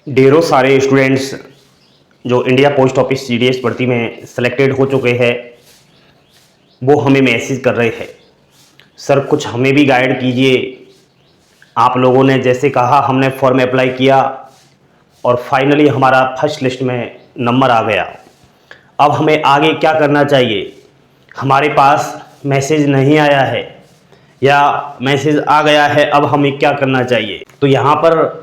ढेरों सारे स्टूडेंट्स जो इंडिया पोस्ट ऑफिस जीडीएस भर्ती में सेलेक्टेड हो चुके हैं वो हमें मैसेज कर रहे हैं, सर कुछ हमें भी गाइड कीजिए। आप लोगों ने जैसे कहा हमने फॉर्म अप्लाई किया और फाइनली हमारा फर्स्ट लिस्ट में नंबर आ गया। अब हमें आगे क्या करना चाहिए? हमारे पास मैसेज नहीं आया है या मैसेज आ गया है, अब हमें क्या करना चाहिए? तो यहाँ पर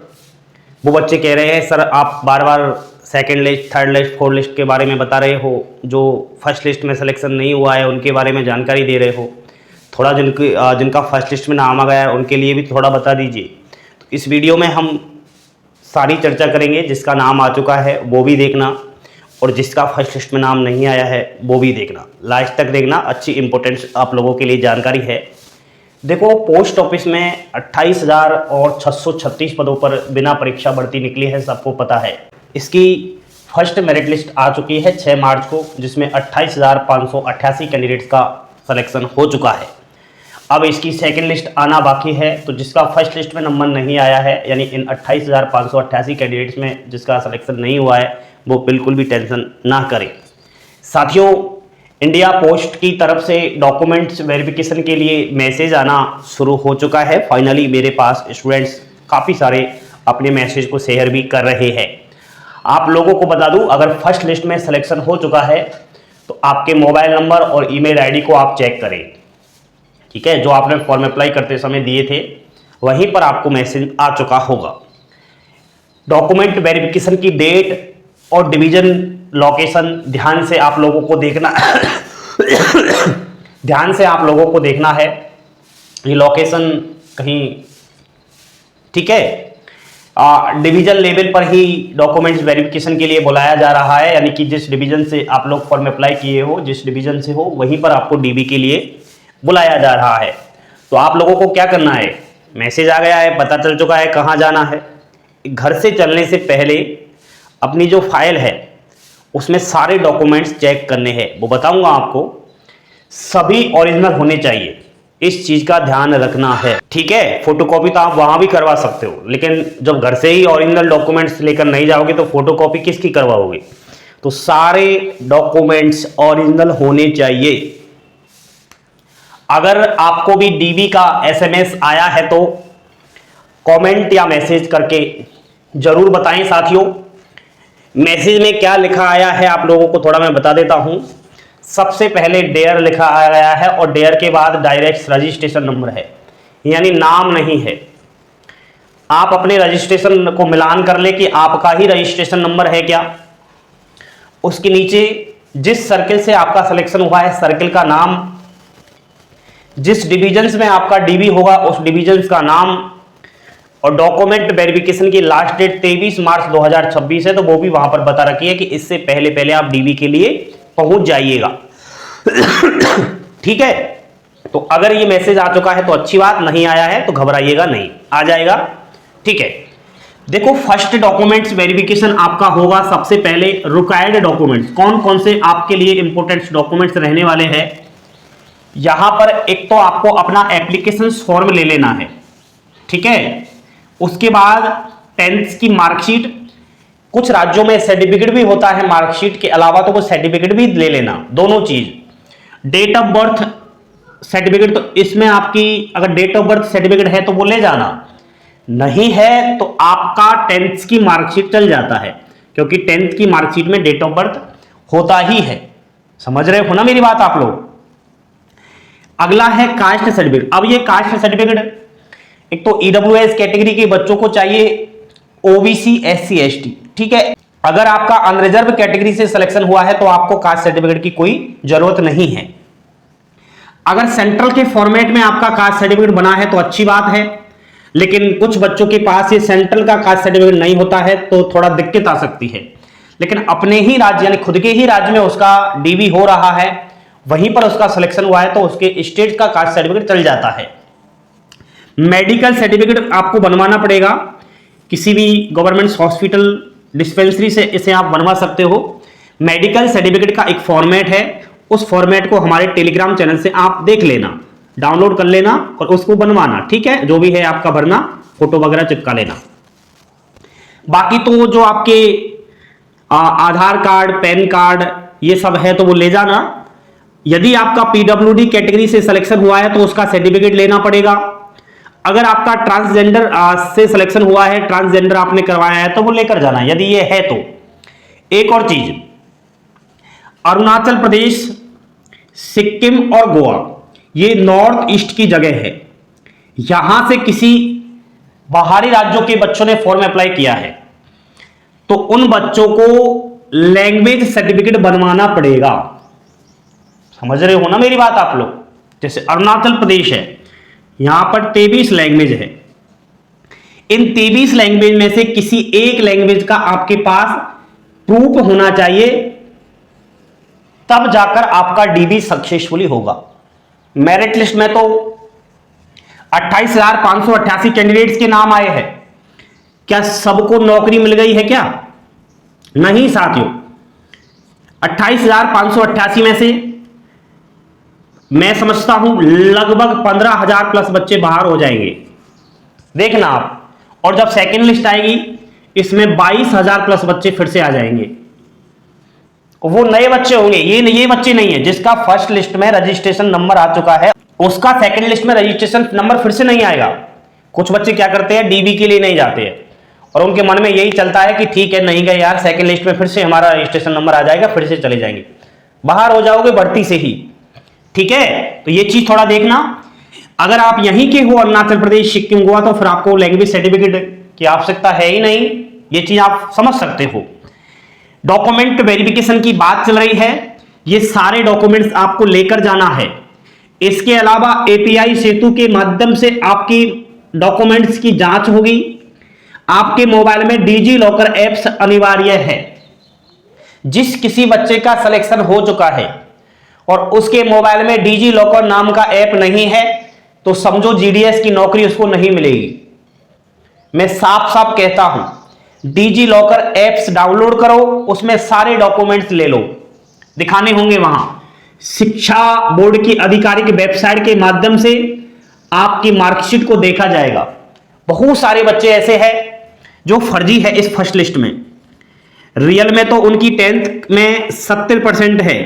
वो बच्चे कह रहे हैं, सर आप बार बार second list, third list, fourth list के बारे में बता रहे हो, जो फर्स्ट लिस्ट में सिलेक्शन नहीं हुआ है उनके बारे में जानकारी दे रहे हो। थोड़ा जिनका फर्स्ट लिस्ट में नाम आ गया है उनके लिए भी थोड़ा बता दीजिए। तो इस वीडियो में हम सारी चर्चा करेंगे, जिसका नाम आ चुका है वो भी देखना और जिसका फर्स्ट लिस्ट में नाम नहीं आया है वो भी देखना। लास्ट तक देखना, अच्छी इंपॉर्टेंस आप लोगों के लिए जानकारी है। देखो, पोस्ट ऑफिस में 28,000 और 636 पदों पर बिना परीक्षा भर्ती निकली है, सबको पता है। इसकी फर्स्ट मेरिट लिस्ट आ चुकी है 6 मार्च को, जिसमें 28,588 कैंडिडेट्स का सिलेक्शन हो चुका है। अब इसकी सेकंड लिस्ट आना बाकी है, तो जिसका फर्स्ट लिस्ट में नंबर नहीं आया है, यानी इन 28,588 कैंडिडेट्स में जिसका सिलेक्शन नहीं हुआ है, वो बिल्कुल भी टेंशन ना करें। साथियों, इंडिया पोस्ट की तरफ से डॉक्यूमेंट्स वेरिफिकेशन के लिए मैसेज आना शुरू हो चुका है। फाइनली मेरे पास स्टूडेंट्स काफ़ी सारे अपने मैसेज को शेयर भी कर रहे हैं। आप लोगों को बता दूं, अगर फर्स्ट लिस्ट में सिलेक्शन हो चुका है तो आपके मोबाइल नंबर और ईमेल आईडी को आप चेक करें, ठीक है? जो आपने फॉर्म अप्लाई करते समय दिए थे वहीं पर आपको मैसेज आ चुका होगा। डॉक्यूमेंट वेरिफिकेशन की डेट और डिवीजन लोकेशन ध्यान से आप लोगों को देखना ध्यान से आप लोगों को देखना है, ये लोकेशन कहीं, ठीक है? डिवीजन लेवल पर ही डॉक्यूमेंट्स वेरिफिकेशन के लिए बुलाया जा रहा है, यानी कि जिस डिवीजन से आप लोग फॉर्म अप्लाई किए हो, जिस डिवीजन से हो, वहीं पर आपको डीबी के लिए बुलाया जा रहा है। तो आप लोगों को क्या करना है? मैसेज आ गया है, पता चल चुका है कहाँ जाना है। घर से चलने से पहले अपनी जो फाइल है उसमें सारे डॉक्यूमेंट्स चेक करने हैं, वो बताऊंगा आपको। सभी ओरिजिनल होने चाहिए, इस चीज का ध्यान रखना है, ठीक है? फोटोकॉपी तो आप वहां भी करवा सकते हो, लेकिन जब घर से ही ओरिजिनल डॉक्यूमेंट्स लेकर नहीं जाओगे तो फोटोकॉपी किसकी करवाओगे? तो सारे डॉक्यूमेंट्स ओरिजिनल होने चाहिए। अगर आपको भी डीबी का एसएमएस आया है तो कमेंट या मैसेज करके जरूर बताएं। साथियों, मैसेज में क्या लिखा आया है आप लोगों को थोड़ा मैं बता देता हूं। सबसे पहले डेयर लिखा आ गया है और डेयर के बाद डायरेक्ट रजिस्ट्रेशन नंबर है, यानी नाम नहीं है। आप अपने रजिस्ट्रेशन को मिलान कर ले कि आपका ही रजिस्ट्रेशन नंबर है क्या। उसके नीचे जिस सर्किल से आपका सिलेक्शन हुआ है, सर्किल का नाम, जिस डिवीजन में आपका डीबी होगा उस डिवीजन का नाम, और डॉक्यूमेंट वेरिफिकेशन की लास्ट डेट 23 मार्च 2026 है, तो वो भी वहां पर बता रखी है कि इससे पहले पहले आप डीबी के लिए पहुंच जाइएगा। ठीक है? तो अगर ये मैसेज आ चुका है तो अच्छी बात, नहीं आया है तो घबराइएगा नहीं, आ जाएगा, ठीक है? देखो, फर्स्ट डॉक्यूमेंट्स वेरिफिकेशन आपका होगा सबसे पहले रिक्वायर्ड डॉक्यूमेंट्स। कौन कौन से आपके लिए इंपोर्टेंट डॉक्यूमेंट्स रहने वाले हैं? यहां पर एक तो आपको अपना एप्लीकेशन फॉर्म ले लेना है, ठीक है? उसके बाद 10th की मार्कशीट, कुछ राज्यों में सर्टिफिकेट भी होता है मार्कशीट के अलावा, तो वो सर्टिफिकेट भी ले लेना, दोनों चीज। डेट ऑफ बर्थ सर्टिफिकेट, तो इसमें आपकी अगर डेट ऑफ बर्थ सर्टिफिकेट है तो वो ले जाना, नहीं है तो आपका 10th की मार्कशीट चल जाता है, क्योंकि 10th की मार्कशीट में डेट ऑफ बर्थ होता ही है। समझ रहे हो ना मेरी बात आप लोग? अगला है कास्ट सर्टिफिकेट। अब ये कास्ट सर्टिफिकेट एक तो ईडब्ल्यूएस कैटेगरी के बच्चों को चाहिए, ओबीसी, एससी, एसटी, ठीक है? अगर आपका अनरिजर्व कैटेगरी से सिलेक्शन हुआ है तो आपको कास्ट सर्टिफिकेट की कोई जरूरत नहीं है। अगर सेंट्रल के फॉर्मेट में आपका कास्ट सर्टिफिकेट बना है तो अच्छी बात है, लेकिन कुछ बच्चों के पास ये सेंट्रल का कास्ट सर्टिफिकेट नहीं होता है तो थोड़ा दिक्कत आ सकती है। लेकिन अपने ही राज्य यानी खुद के ही राज्य में उसका डीबी हो रहा है, वहीं पर उसका सिलेक्शन हुआ है, तो उसके स्टेट का कास्ट सर्टिफिकेट चल जाता है। मेडिकल सर्टिफिकेट आपको बनवाना पड़ेगा, किसी भी गवर्नमेंट हॉस्पिटल डिस्पेंसरी से इसे आप बनवा सकते हो। मेडिकल सर्टिफिकेट का एक फॉर्मेट है, उस फॉर्मेट को हमारे टेलीग्राम चैनल से आप देख लेना, डाउनलोड कर लेना और उसको बनवाना, ठीक है? जो भी है आपका भरना, फोटो वगैरह चिपका लेना। बाकी तो जो आपके आधार कार्ड, पैन कार्ड ये सब है तो वो ले जाना। यदि आपका पीडब्ल्यूडी कैटेगरी से सिलेक्शन हुआ है तो उसका सर्टिफिकेट लेना पड़ेगा। अगर आपका ट्रांसजेंडर से सिलेक्शन हुआ है, ट्रांसजेंडर आपने करवाया है तो वो लेकर जाना यदि ये है तो। एक और चीज, अरुणाचल प्रदेश, सिक्किम और गोवा ये नॉर्थ ईस्ट की जगह है। यहां से किसी बाहरी राज्यों के बच्चों ने फॉर्म अप्लाई किया है तो उन बच्चों को लैंग्वेज सर्टिफिकेट बनवाना पड़ेगा। समझ रहे हो ना मेरी बात आप लोग? जैसे अरुणाचल प्रदेश है, यहां पर 23 लैंग्वेज है। इन 23 लैंग्वेज में से किसी एक लैंग्वेज का आपके पास प्रूफ होना चाहिए, तब जाकर आपका डीबी सक्सेसफुली होगा। मेरिट लिस्ट में तो 28,588 कैंडिडेट्स के नाम आए हैं। क्या सबको नौकरी मिल गई है क्या? नहीं साथियों, 28,588 में से मैं समझता हूं लगभग 15,000 प्लस बच्चे बाहर हो जाएंगे, देखना आप। और जब सेकेंड लिस्ट आएगी इसमें 22,000 प्लस बच्चे फिर से आ जाएंगे। वो नए बच्चे होंगे, ये बच्चे नहीं है। जिसका फर्स्ट लिस्ट में रजिस्ट्रेशन नंबर आ चुका है उसका सेकंड लिस्ट में रजिस्ट्रेशन नंबर फिर से नहीं आएगा। कुछ बच्चे क्या करते हैं, डीबी के लिए नहीं जाते हैं और उनके मन में यही चलता है कि ठीक है नहीं गए यार, सेकंड लिस्ट में फिर से हमारा रजिस्ट्रेशन नंबर आ जाएगा, फिर से चले जाएंगे, बाहर हो जाओगे बढ़ती से ही। ठीक है, तो ये चीज थोड़ा देखना। अगर आप यहीं के हो, अरुणाचल प्रदेश, सिक्किम, गोवा, तो फिर आपको लैंग्वेज सर्टिफिकेट की आवश्यकता है ही नहीं। ये चीज आप समझ सकते हो। डॉक्यूमेंट वेरिफिकेशन की बात चल रही है, ये सारे डॉक्यूमेंट्स आपको लेकर जाना है। इसके अलावा एपीआई सेतु के माध्यम से आपकी डॉक्यूमेंट्स की जांच होगी। आपके मोबाइल में डिजी लॉकर ऐप्स अनिवार्य है। जिस किसी बच्चे का सिलेक्शन हो चुका है और उसके मोबाइल में डिजी लॉकर नाम का ऐप नहीं है तो समझो जीडीएस की नौकरी उसको नहीं मिलेगी। मैं साफ साफ कहता हूं, डिजी लॉकर ऐप्स डाउनलोड करो, उसमें सारे डॉक्यूमेंट्स ले लो, दिखाने होंगे वहां। शिक्षा बोर्ड की आधिकारिक वेबसाइट के माध्यम से आपकी मार्कशीट को देखा जाएगा। बहुत सारे बच्चे ऐसे हैं जो फर्जी है इस फर्स्ट लिस्ट में। रियल में तो उनकी 10th में 70% है,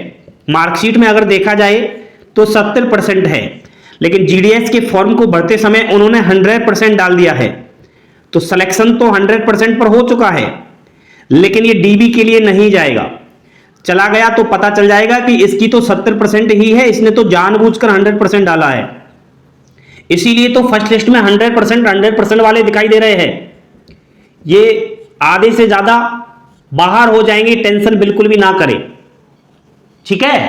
मार्कशीट में अगर देखा जाए तो 70% है, लेकिन जीडीएस के फॉर्म को भरते समय उन्होंने 100% डाल दिया है। तो सिलेक्शन तो 100% पर हो चुका है, लेकिन ये डीबी के लिए नहीं जाएगा। चला गया तो पता चल जाएगा कि इसकी तो 70% ही है, इसने तो जानबूझकर 100% डाला है। इसीलिए तो फर्स्ट लिस्ट में 100% वाले दिखाई दे रहे हैं। ये आधे से ज्यादा बाहर हो जाएंगे, टेंशन बिल्कुल भी ना करें। ठीक है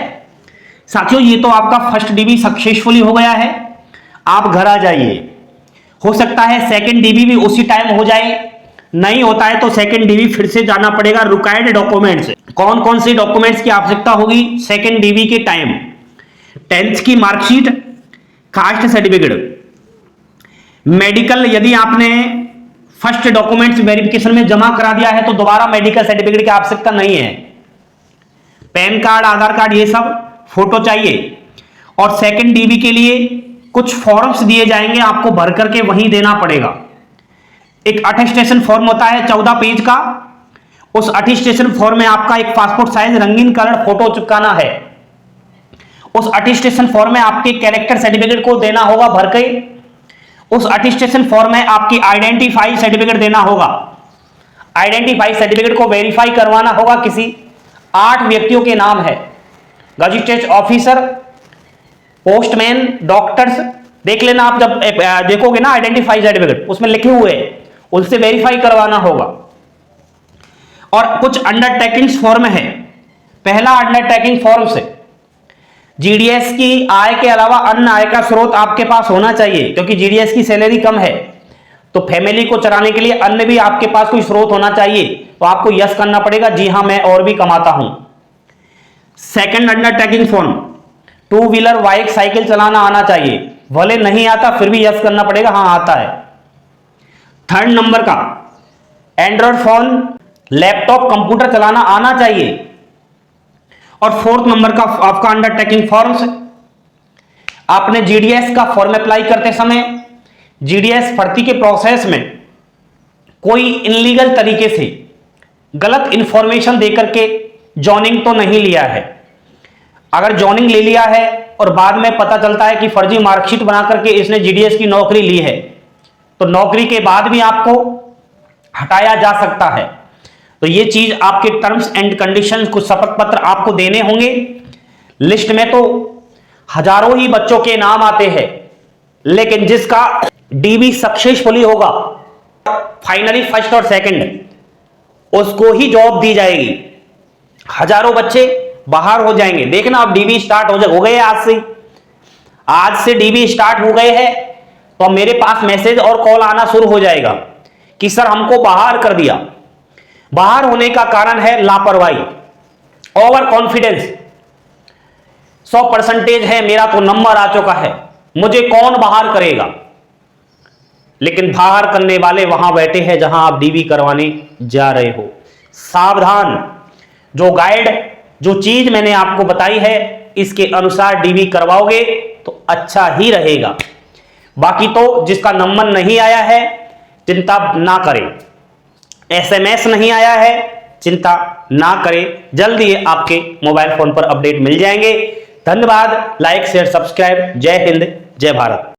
साथियों, ये तो आपका फर्स्ट डीबी सक्सेसफुली हो गया है, आप घर आ जाइए। हो सकता है सेकंड डीबी भी उसी टाइम हो जाए, नहीं होता है तो सेकंड डीबी फिर से जाना पड़ेगा। रिक्वायर्ड डॉक्यूमेंट्स, कौन कौन से डॉक्यूमेंट्स की आवश्यकता होगी सेकंड डीबी के टाइम? 10th की मार्कशीट, कास्ट सर्टिफिकेट, मेडिकल। यदि आपने फर्स्ट डॉक्यूमेंट्स वेरिफिकेशन में जमा करा दिया है तो दोबारा मेडिकल सर्टिफिकेट की आवश्यकता नहीं है। पैन कार्ड, आधार कार्ड, ये सब फोटो चाहिए। और सेकंड डीबी के लिए कुछ फॉर्म्स दिए जाएंगे, आपको भर करके वहीं देना पड़ेगा। एक अटेस्टेशन फॉर्म होता है 14 पेज का, उस अटेस्टेशन फॉर्म में आपका एक पासपोर्ट साइज रंगीन कलर फोटो चिपकाना है। उस अटेस्टेशन फॉर्म में आपके कैरेक्टर सर्टिफिकेट को देना होगा भर के। उस अटेस्टेशन फॉर्म में आपकी आइडेंटिफाई सर्टिफिकेट देना होगा। आइडेंटिफाई सर्टिफिकेट को वेरीफाई करवाना होगा, किसी 8 व्यक्तियों के नाम है, गजिस्ट्रेट ऑफिसर, पोस्टमैन, डॉक्टर्स। देख लेना आप, जब देखोगे ना आइडेंटिफाई सर्टिफिकेट उसमें लिखे हुए हैं, उनसे वेरीफाई करवाना होगा। और कुछ अंडरटेकिंग फॉर्म है। पहला अंडरटेकिंग फॉर्म से जीडीएस की आय के अलावा अन्य आय का स्रोत आपके पास होना चाहिए, क्योंकि जीडीएस की सैलरी कम है तो फैमिली को चलाने के लिए अन्य भी आपके पास कोई स्रोत होना चाहिए। तो आपको यस करना पड़ेगा, जी हां मैं और भी कमाता हूं। Second undertaking form, 2 wheeler bike cycle चलाना आना चाहिए, भले नहीं आता फिर भी यस करना पड़ेगा, हां आता है। थर्ड नंबर का एंड्रॉइड फोन, लैपटॉप, कंप्यूटर चलाना आना चाहिए। और फोर्थ नंबर का आपका अंडरटेकिंग फॉर्म्स, आपने जीडीएस का फॉर्म अप्लाई करते समय जीडीएस भर्ती के प्रोसेस में कोई इनलीगल तरीके से गलत इंफॉर्मेशन देकर के जॉइनिंग तो नहीं लिया है। अगर जॉइनिंग ले लिया है और बाद में पता चलता है कि फर्जी मार्कशीट बना करके इसने जीडीएस की नौकरी ली है, तो नौकरी के बाद भी आपको हटाया जा सकता है। तो ये चीज आपके टर्म्स एंड कंडीशंस, कुछ शपथ पत्र आपको देने होंगे। लिस्ट में तो हजारों ही बच्चों के नाम आते हैं, लेकिन जिसका डीबी सक्सेसफुली होगा, फाइनली फर्स्ट और सेकंड, उसको ही जॉब दी जाएगी। हजारों बच्चे बाहर हो जाएंगे। देखना, अब डीबी स्टार्ट हो गए आज से डीबी स्टार्ट हो गए हैं, तो मेरे पास मैसेज और कॉल आना शुरू हो जाएगा कि सर हमको बाहर कर दिया। बाहर होने का कारण है लापरवाही, ओवर कॉन्फिडेंस। 100% है, मेरा तो नंबर आ चुका है, मुझे कौन बाहर करेगा। लेकिन बाहर करने वाले वहां बैठे हैं जहां आप डीबी करवाने जा रहे हो। सावधान, जो गाइड, जो चीज मैंने आपको बताई है, इसके अनुसार डीबी करवाओगे तो अच्छा ही रहेगा। बाकी तो जिसका नंबर नहीं आया है चिंता ना करें, एसएमएस नहीं आया है चिंता ना करें, जल्दी आपके मोबाइल फोन पर अपडेट मिल जाएंगे। धन्यवाद। Like share subscribe. जय हिंद, जय भारत।